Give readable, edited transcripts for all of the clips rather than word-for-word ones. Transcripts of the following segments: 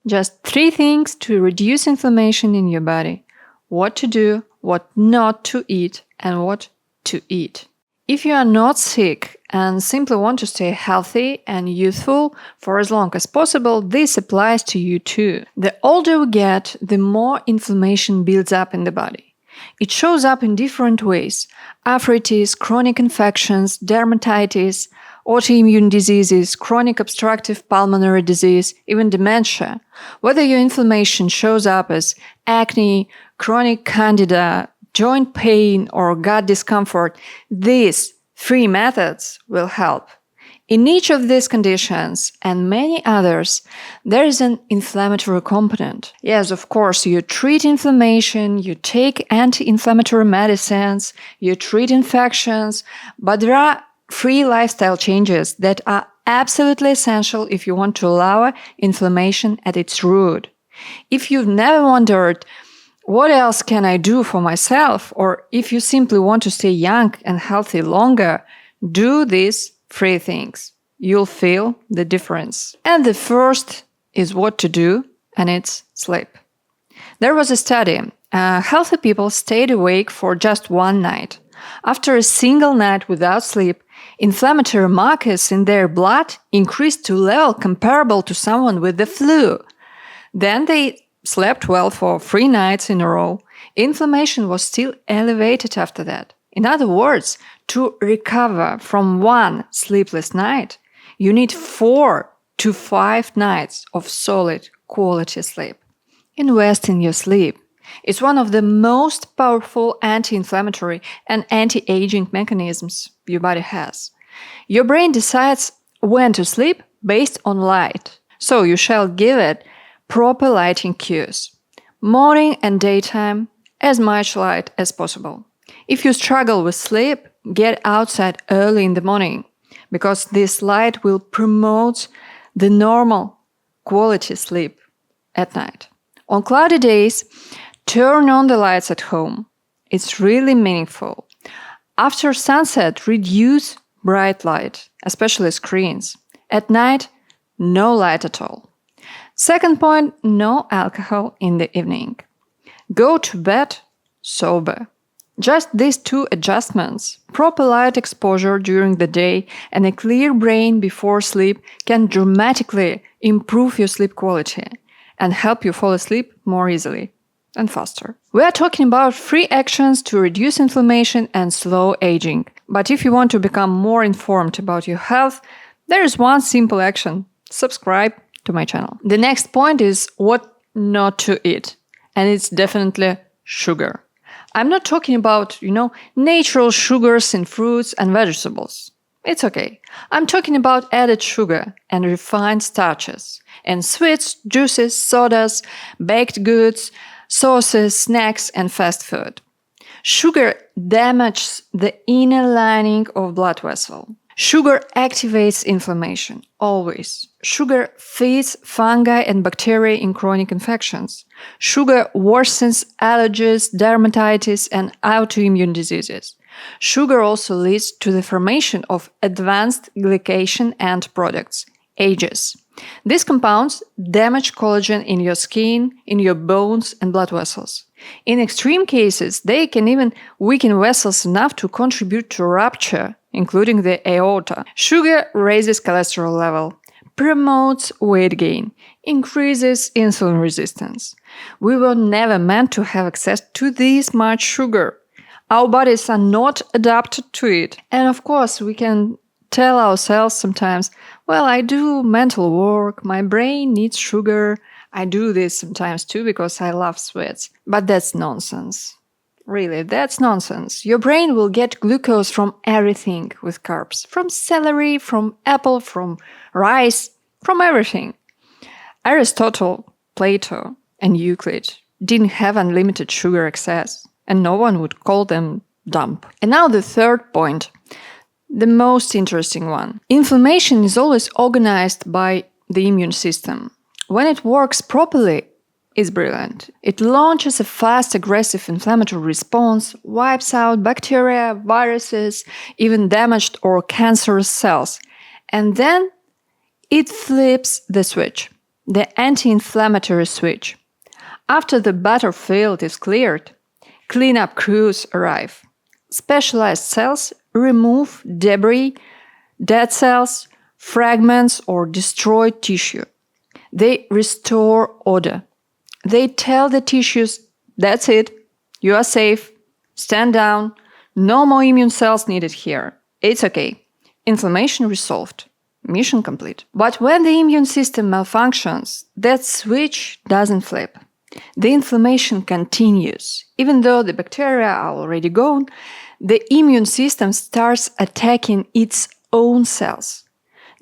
Just 3 things to reduce inflammation in your body. What to do, what not to eat, and what to eat. If you are not sick and simply want to stay healthy and youthful for as long as possible, this applies to you too. The older we get, the more inflammation builds up in the body. It shows up in different ways: arthritis, chronic infections, dermatitis, autoimmune diseases, chronic obstructive pulmonary disease, even dementia. Whether your inflammation shows up as acne, chronic candida, joint pain, or gut discomfort, these 3 methods will help. In each of these conditions and many others, there is an inflammatory component. Yes, of course, you treat inflammation, you take anti-inflammatory medicines, you treat infections, but there are 3 lifestyle changes that are absolutely essential if you want to lower inflammation at its root. If you've never wondered, what else can I do for myself? Or if you simply want to stay young and healthy longer, do these 3 things. You'll feel the difference. And the first is what to do, and it's sleep. There was a study. Healthy people stayed awake for just 1 night. After a single night without sleep, inflammatory markers in their blood increased to a level comparable to someone with the flu. Then they slept well for 3 nights in a row. Inflammation was still elevated after that. In other words, to recover from 1 sleepless night, you need 4 to 5 nights of solid quality sleep. Invest in your sleep. It's one of the most powerful anti-inflammatory and anti-aging mechanisms your body has. Your brain decides when to sleep based on light, so you shall give it proper lighting cues. Morning and daytime, as much light as possible. If you struggle with sleep, get outside early in the morning, because this light will promote the normal quality sleep at night. On cloudy days, turn on the lights at home. It's really meaningful. After sunset, reduce bright light, especially screens. At night, no light at all. Second point, no alcohol in the evening. Go to bed sober. Just these 2 adjustments, proper light exposure during the day and a clear brain before sleep, can dramatically improve your sleep quality and help you fall asleep more easily and faster. We are talking about 3 actions to reduce inflammation and slow aging. But if you want to become more informed about your health, there is one simple action: subscribe to my channel. The next point is what not to eat, and it's definitely sugar. I'm not talking about, natural sugars in fruits and vegetables. It's okay. I'm talking about added sugar and refined starches, and sweets, juices, sodas, baked goods, sauces, snacks, and fast food. Sugar damages the inner lining of blood vessel. Sugar activates inflammation, always. Sugar feeds fungi and bacteria in chronic infections. Sugar worsens allergies, dermatitis, and autoimmune diseases. Sugar also leads to the formation of advanced glycation end products, AGEs. These compounds damage collagen in your skin, in your bones, and blood vessels. In extreme cases, they can even weaken vessels enough to contribute to rupture, including the aorta. Sugar raises cholesterol level, promotes weight gain, increases insulin resistance. We were never meant to have access to this much sugar. Our bodies are not adapted to it. And of course, we can tell ourselves sometimes, well, I do mental work, my brain needs sugar. I do this sometimes too because I love sweets. But that's nonsense. Really, that's nonsense. Your brain will get glucose from everything with carbs. From celery, from apple, from rice, from everything. Aristotle, Plato, and Euclid didn't have unlimited sugar excess, and no one would call them dumb. And now the third point, the most interesting one. Inflammation is always organized by the immune system. When it works properly, it's brilliant. It launches a fast, aggressive inflammatory response, wipes out bacteria, viruses, even damaged or cancerous cells. And then it flips the switch. the anti-inflammatory switch. After the battlefield is cleared, cleanup crews arrive. Specialized cells remove debris, dead cells, fragments, or destroyed tissue. They restore order. They tell the tissues, that's it, you are safe, stand down, no more immune cells needed here. It's okay. Inflammation resolved. Mission complete. But when the immune system malfunctions, that switch doesn't flip. The inflammation continues. Even though the bacteria are already gone, the immune system starts attacking its own cells.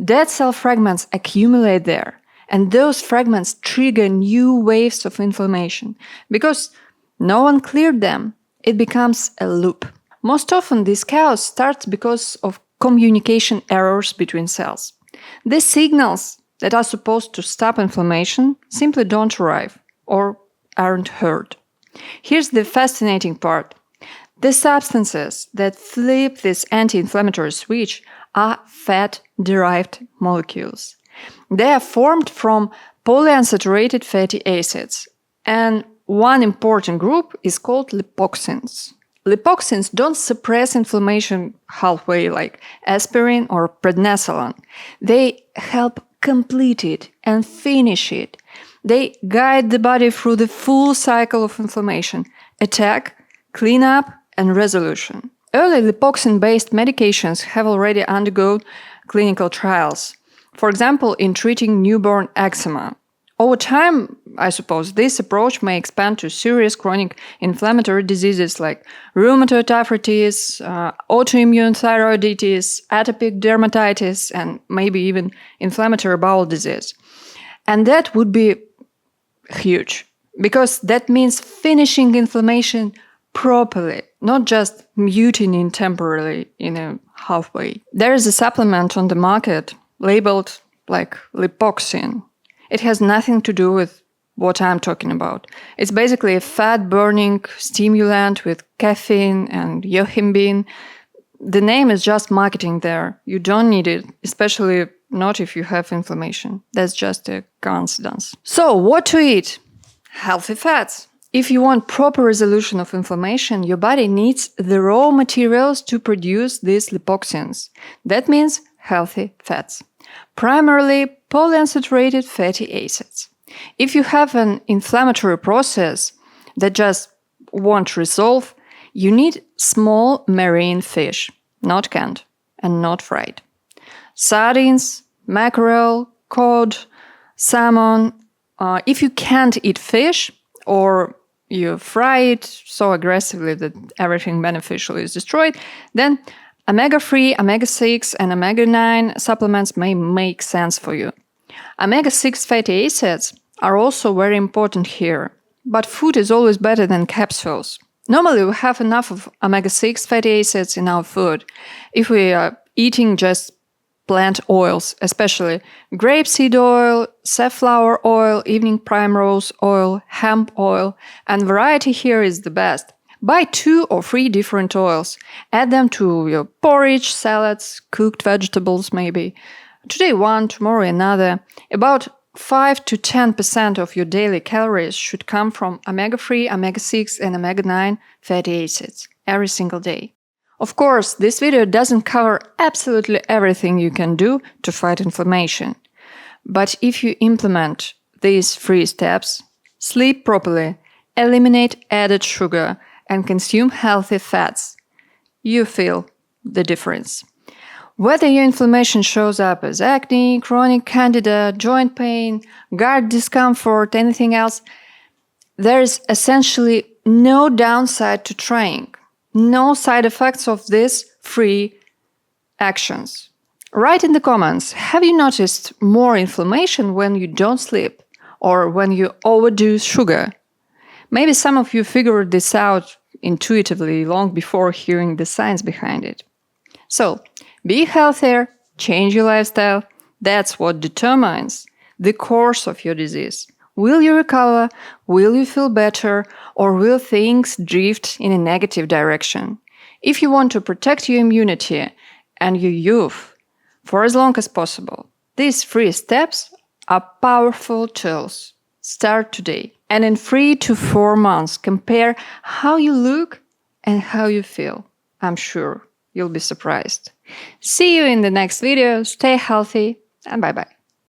Dead cell fragments accumulate there, and those fragments trigger new waves of inflammation. Because no one cleared them, it becomes a loop. Most often, this chaos starts because of communication errors between cells. The signals that are supposed to stop inflammation simply don't arrive or aren't heard. Here's the fascinating part. The substances that flip this anti-inflammatory switch are fat-derived molecules. They are formed from polyunsaturated fatty acids, and one important group is called lipoxins. Lipoxins don't suppress inflammation halfway like aspirin or prednisolone. They help complete it and finish it. They guide the body through the full cycle of inflammation, attack, cleanup, and resolution. Early lipoxin-based medications have already undergone clinical trials. For example, in treating newborn eczema. Over time, I suppose, this approach may expand to serious chronic inflammatory diseases like rheumatoid arthritis, autoimmune thyroiditis, atopic dermatitis, and maybe even inflammatory bowel disease. And that would be huge, because that means finishing inflammation properly, not just mutiny temporarily halfway. There is a supplement on the market labeled like lipoxin. It has nothing to do with what I'm talking about. It's basically a fat-burning stimulant with caffeine and yohimbine. The name is just marketing there. You don't need it, especially not if you have inflammation. That's just a coincidence. So, what to eat? Healthy fats. If you want proper resolution of inflammation, your body needs the raw materials to produce these lipoxins. That means healthy fats. Primarily polyunsaturated fatty acids. If you have an inflammatory process that just won't resolve, you need small marine fish, not canned and not fried. Sardines, mackerel, cod, salmon. If you can't eat fish or you fry it so aggressively that everything beneficial is destroyed, then omega-3, omega-6, and omega-9 supplements may make sense for you. Omega-6 fatty acids are also very important here, but food is always better than capsules. Normally, we have enough of omega-6 fatty acids in our food. If we are eating just plant oils, especially grapeseed oil, safflower oil, evening primrose oil, hemp oil, and variety here is the best. Buy 2 or 3 different oils. Add them to your porridge, salads, cooked vegetables maybe. Today one, tomorrow another. About 5 to 10% of your daily calories should come from omega-3, omega-6, and omega-9 fatty acids every single day. Of course, this video doesn't cover absolutely everything you can do to fight inflammation. But if you implement these 3 steps, sleep properly, eliminate added sugar, and consume healthy fats, you feel the difference. Whether your inflammation shows up as acne, chronic candida, joint pain, gut discomfort, anything else, there is essentially no downside to trying, no side effects of these 3 actions. Write in the comments, have you noticed more inflammation when you don't sleep or when you overdo sugar? Maybe some of you figured this out intuitively long before hearing the science behind it. So, be healthier, change your lifestyle. That's what determines the course of your disease. Will you recover? Will you feel better? Or will things drift in a negative direction? If you want to protect your immunity and your youth for as long as possible, these 3 steps are powerful tools. Start today. And in 3 to 4 months, compare how you look and how you feel. I'm sure you'll be surprised. See you in the next video. Stay healthy and bye-bye.